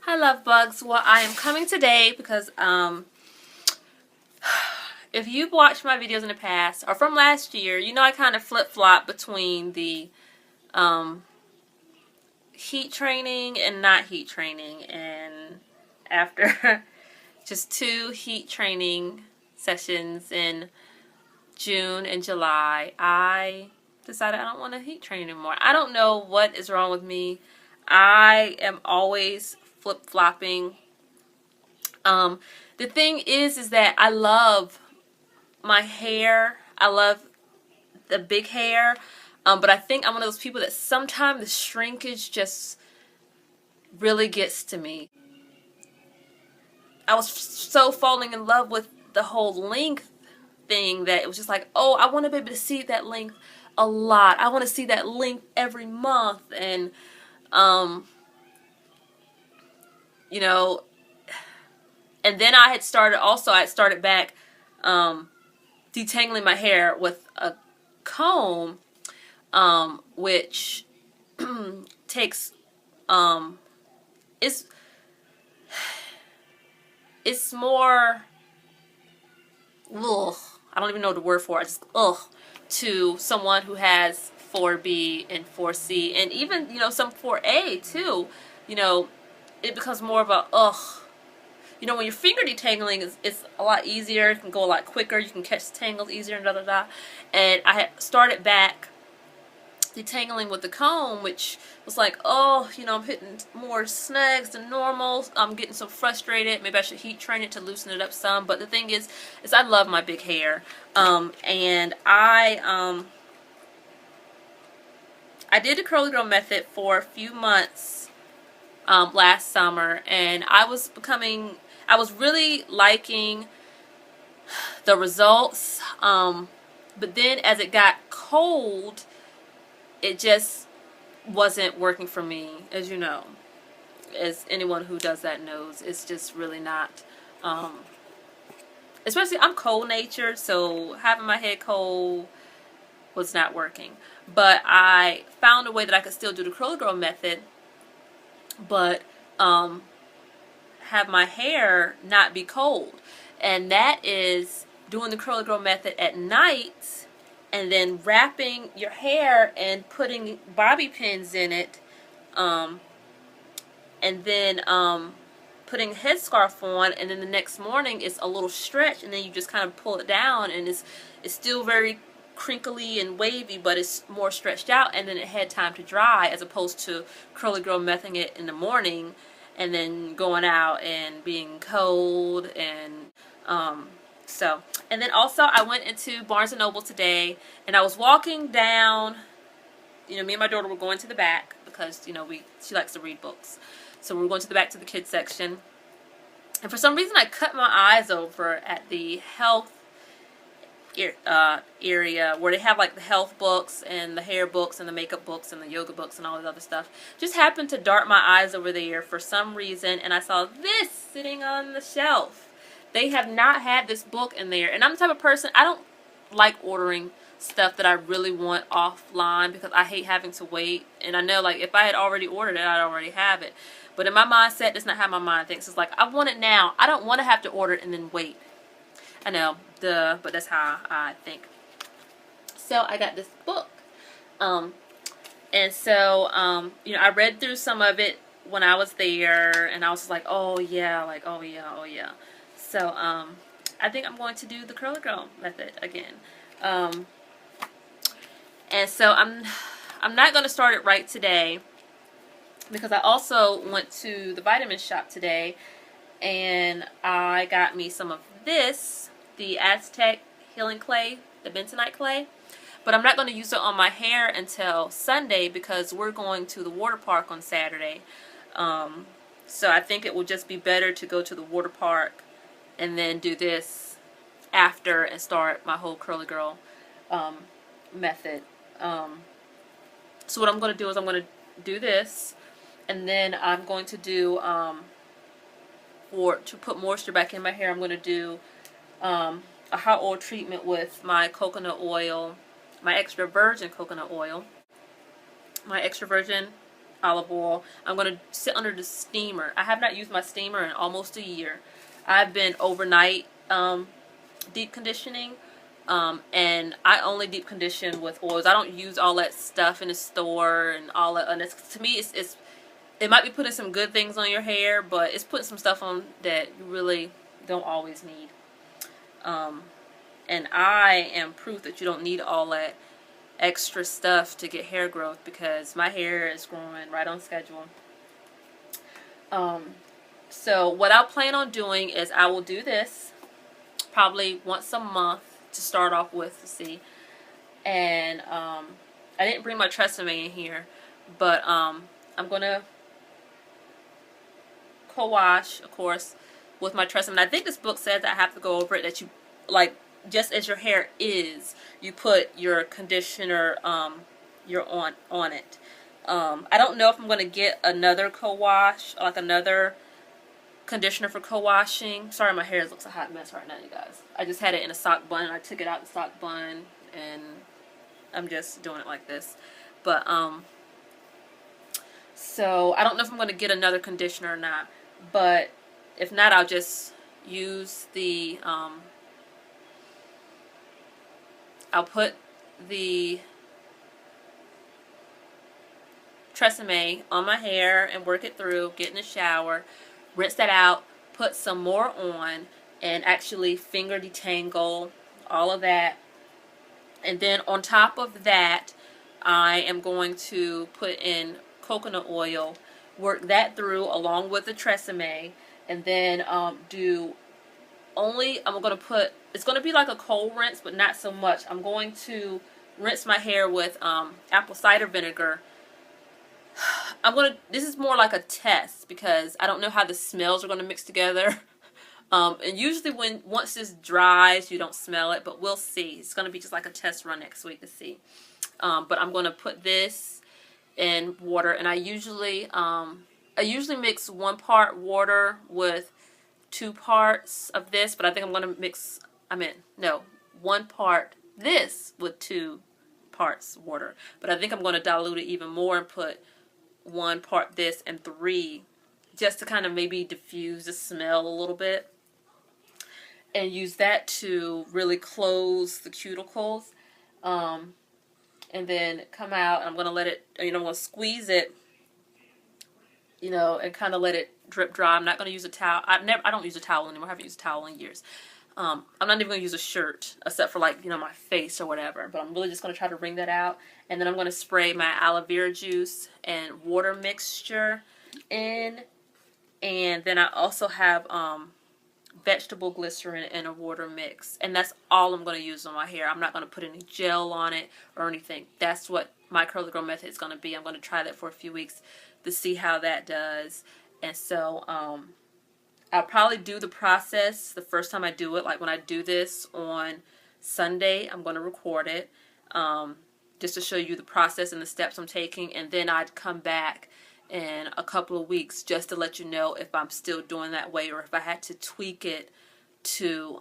Hi love bugs. Well, I am coming today because if you've watched my videos in the past or from last year, you know I kind of flip-flop between the heat training and not heat training, and after just 2 heat training sessions in June and July, I decided I don't want to heat train anymore. I don't know what is wrong with me. I am always flip-flopping. The thing is that I love my hair. I love the big hair. But I think I'm one of those people that sometimes the shrinkage just really gets to me. I was so falling in love with the whole length thing that it was just like, oh, I want to be able to see that length a lot. I want to see that length every month. And, you know, and then I had started back detangling my hair with a comb, which takes, it's more, ugh, I don't even know the word for it, just to someone who has 4B and 4C, and even, some 4A too, it becomes more of a, when your finger detangling, it's a lot easier. It can go a lot quicker. You can catch the tangles easier and da-da-da. And I had started back detangling with the comb, which was like, oh, I'm hitting more snags than normal. I'm getting so frustrated. Maybe I should heat train it to loosen it up some. But the thing is I love my big hair. And I did the curly girl method for a few months last summer, and I was really liking the results, but then as it got cold, it just wasn't working for me, as you know. As anyone who does that knows, it's just really not, especially I'm cold natured, so having my head cold was not working. But I found a way that I could still do the curly girl method, but have my hair not be cold, and that is doing the curly girl method at night and then wrapping your hair and putting bobby pins in it, and then putting a headscarf on, and then the next morning it's a little stretch, and then you just kind of pull it down, and it's still very crinkly and wavy, but it's more stretched out, and then it had time to dry, as opposed to curly girl mething it in the morning and then going out and being cold. And and then also I went into Barnes & Noble today, and I was walking down, me and my daughter were going to the back because, she likes to read books. So we were going to the back to the kids section. And for some reason I cut my eyes over at the health area where they have like the health books and the hair books and the makeup books and the yoga books and all this other stuff. Just happened to dart my eyes over there for some reason, and I saw this sitting on the shelf. They have not had this book in there, and I'm the type of person, I don't like ordering stuff that I really want offline because I hate having to wait. And I know, like, if I had already ordered it, I'd already have it. But in my mindset, that's not how my mind thinks. It's like, I want it now. I don't want to have to order it and then wait. I know, but that's how I think. So I got this book, and so I read through some of it when I was there, and I was like, oh yeah, like oh yeah. So I think I'm going to do the curly girl method again, and so I'm not going to start it right today, because I also went to the vitamin shop today, and I got me some of this, the Aztec Healing Clay, the bentonite clay. But I'm not going to use it on my hair until Sunday because we're going to the water park on Saturday. So I think it will just be better to go to the water park and then do this after and start my whole curly girl method. So what I'm going to do is I'm going to do this, and then I'm going to do, to put moisture back in my hair, I'm going to do a hot oil treatment with my coconut oil, my extra virgin coconut oil, my extra virgin olive oil. I'm going to sit under the steamer. I have not used my steamer in almost a year. I've been overnight deep conditioning, and I only deep condition with oils. I don't use all that stuff in the store and all that. And to me, it might be putting some good things on your hair, but it's putting some stuff on that you really don't always need. And I am proof that you don't need all that extra stuff to get hair growth, because my hair is growing right on schedule. So what I'll plan on doing is I will do this probably once a month to start off with, to see. And I didn't bring my Tresemme in here, but I'm gonna co-wash, of course, with my Tresemme. And I think this book says I have to go over it, that you, like, just as your hair is, you put your conditioner you're on it. I don't know if I'm going to get another co-wash, like another conditioner for co-washing. Sorry, my hair looks a hot mess right now, you guys. I just had it in a sock bun, and I took it out the sock bun, and I'm just doing it like this. But so I don't know if I'm going to get another conditioner or not, but if not, I'll just use the I'll put the Tresemme on my hair and work it through, get in the shower, rinse that out, put some more on, and actually finger detangle, all of that. And then on top of that, I am going to put in coconut oil, work that through along with the Tresemme, and then I'm going to put, it's going to be like a cold rinse, but not so much. I'm going to rinse my hair with apple cider vinegar. This is more like a test, because I don't know how the smells are going to mix together. And usually once this dries, you don't smell it, but we'll see. It's going to be just like a test run next week to see. But I'm going to put this in water, and I usually mix 1 part water with 2 parts of this, but I think I'm going to mix, 1 part this with 2 parts water. But I think I'm going to dilute it even more and put 1 part this and 3, just to kind of maybe diffuse the smell a little bit, and use that to really close the cuticles. And then come out, and I'm going to let it, I'm going to squeeze it, and kind of let it drip dry. I'm not going to use a towel. I don't use a towel anymore. I haven't used a towel in years. I'm not even going to use a shirt, except for, like, my face or whatever. But I'm really just going to try to wring that out. And then I'm going to spray my aloe vera juice and water mixture in. And then I also have vegetable glycerin and a water mix. And that's all I'm going to use on my hair. I'm not going to put any gel on it or anything. That's what my Curly Girl method is going to be. I'm going to try that for a few weeks to see how that does. And so I'll probably do the process the first time I do it. Like when I do this on Sunday, I'm going to record it just to show you the process and the steps I'm taking. And then I'd come back in a couple of weeks just to let you know if I'm still doing that way, or if I had to tweak it to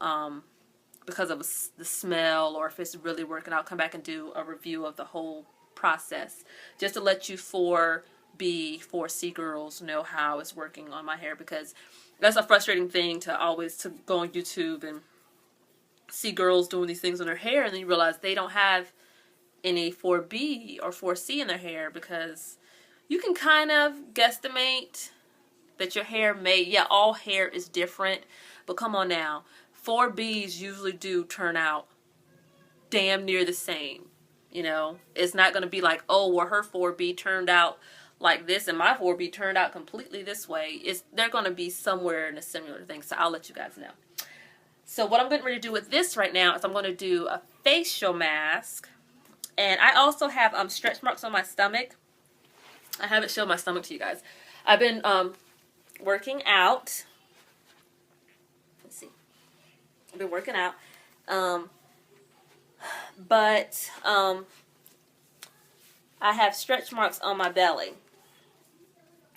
because of the smell, or if it's really working. I'll come back and do a review of the whole process just to let you 4B, 4C girls know how it's working on my hair, because that's a frustrating thing to go on YouTube and see girls doing these things on their hair, and then you realize they don't have any 4B or 4C in their hair, because you can kind of guesstimate that your hair all hair is different, but come on now, 4Bs usually do turn out damn near the same. It's not going to be like, oh, well, her 4B turned out like this and my 4B turned out completely this way. They're going to be somewhere in a similar thing, so I'll let you guys know. So what I'm getting ready to do with this right now is I'm going to do a facial mask, and I also have stretch marks on my stomach. I haven't shown my stomach to you guys. I've been working out. Let's see. I've been working out. But I have stretch marks on my belly.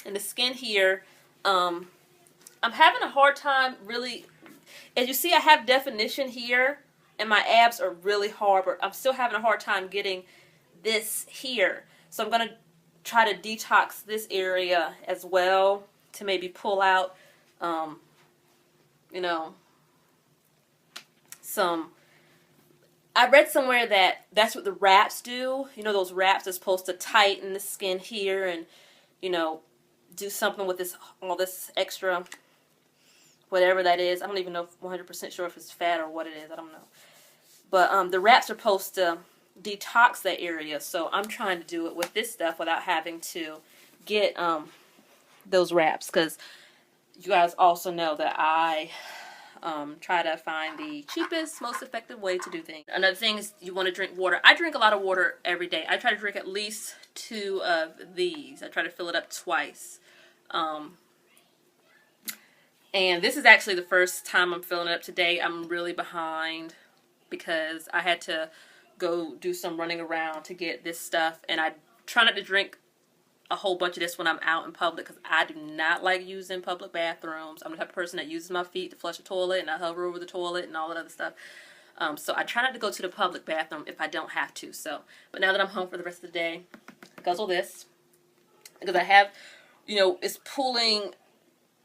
And the skin here, I'm having a hard time really, as you see, I have definition here, and my abs are really hard, but I'm still having a hard time getting this here. So I'm going to try to detox this area as well to maybe pull out, you know, some. I read somewhere that that's what the wraps do. You know, those wraps are supposed to tighten the skin here and, you know, do something with this, all this extra, whatever that is. I don't even know if 100% sure if it's fat or what it is. I don't know. But the wraps are supposed to detox that area. So I'm trying to do it with this stuff without having to get those wraps. Because you guys also know that I try to find the cheapest, most effective way to do things. Another thing is you want to drink water. I drink a lot of water every day. I try to drink at least 2 of these. I try to fill it up twice. And this is actually the first time I'm filling it up today. I'm really behind because I had to go do some running around to get this stuff. And I try not to drink a whole bunch of this when I'm out in public because I do not like using public bathrooms. I'm the type of person that uses my feet to flush a toilet and I hover over the toilet and all that other stuff. So I try not to go to the public bathroom if I don't have to. But now that I'm home for the rest of the day, guzzle this because I have, you know, it's pulling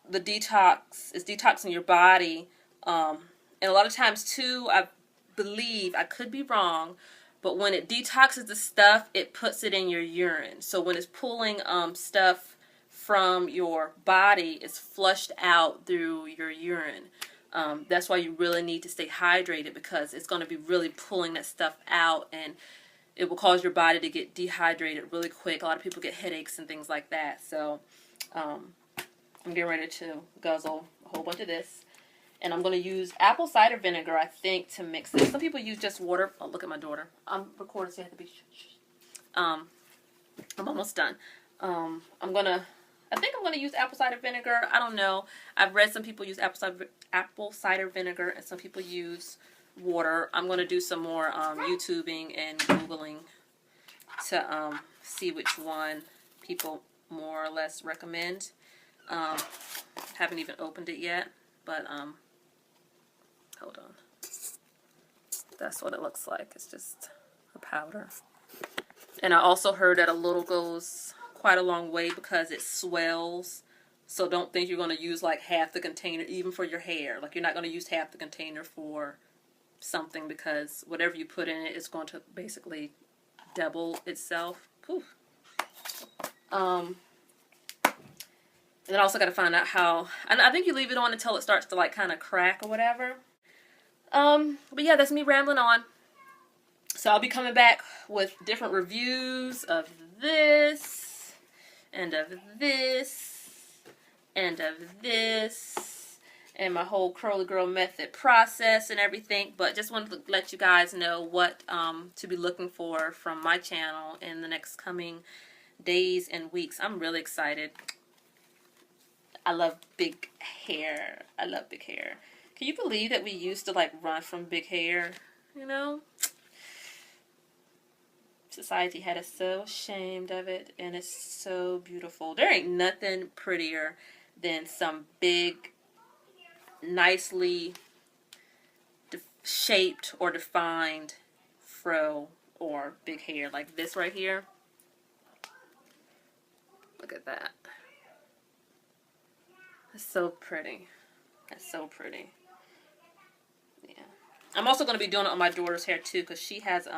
the detox, it's detoxing your body. And a lot of times too, I believe, I could be wrong, but when it detoxes the stuff, it puts it in your urine. So when it's pulling stuff from your body, it's flushed out through your urine. That's why you really need to stay hydrated because it's going to be really pulling that stuff out and it will cause your body to get dehydrated really quick. A lot of people get headaches and things like that. So I'm getting ready to guzzle a whole bunch of this. And I'm going to use apple cider vinegar, I think, to mix this. Some people use just water. Oh, look at my daughter. I'm recording, so I have to be I'm almost done. I think I'm going to use apple cider vinegar. I don't know. I've read some people use apple cider vinegar and some people use water. I'm going to do some more YouTubing and Googling to see which one people more or less recommend. Haven't even opened it yet, but hold on. That's what it looks like. It's just a powder. And I also heard that a little goes quite a long way because it swells. So don't think you're going to use like half the container, even for your hair. Like you're not going to use half the container for something because whatever you put in it is going to basically double itself. Whew. And then I also got to find out how, and I think you leave it on until it starts to like kind of crack or whatever. But yeah, that's me rambling on. So I'll be coming back with different reviews of this, and of this, and of this, and my whole Curly Girl method process and everything. But just wanted to let you guys know what to be looking for from my channel in the next coming days and weeks. I'm really excited. I love big hair. I love big hair. Can you believe that we used to like run from big hair? You know? Society had us so ashamed of it, and it's so beautiful. There ain't nothing prettier than some big, nicely shaped or defined fro or big hair like this right here. Look at that. It's so pretty. It's so pretty. Yeah. I'm also going to be doing it on my daughter's hair too because she has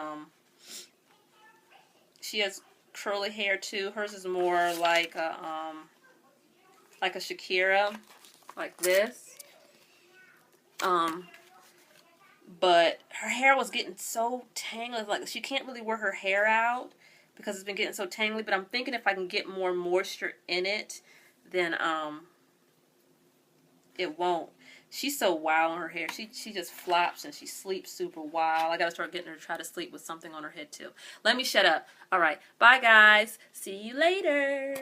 curly hair too. Hers is more like a Shakira, like this. But her hair was getting so tangled, like she can't really wear her hair out because it's been getting so tangly. But I'm thinking if I can get more moisture in it, then it won't. She's so wild on her hair. She just flops and she sleeps super wild. I gotta start getting her to try to sleep with something on her head too. Let me shut up. All right. Bye, guys. See you later.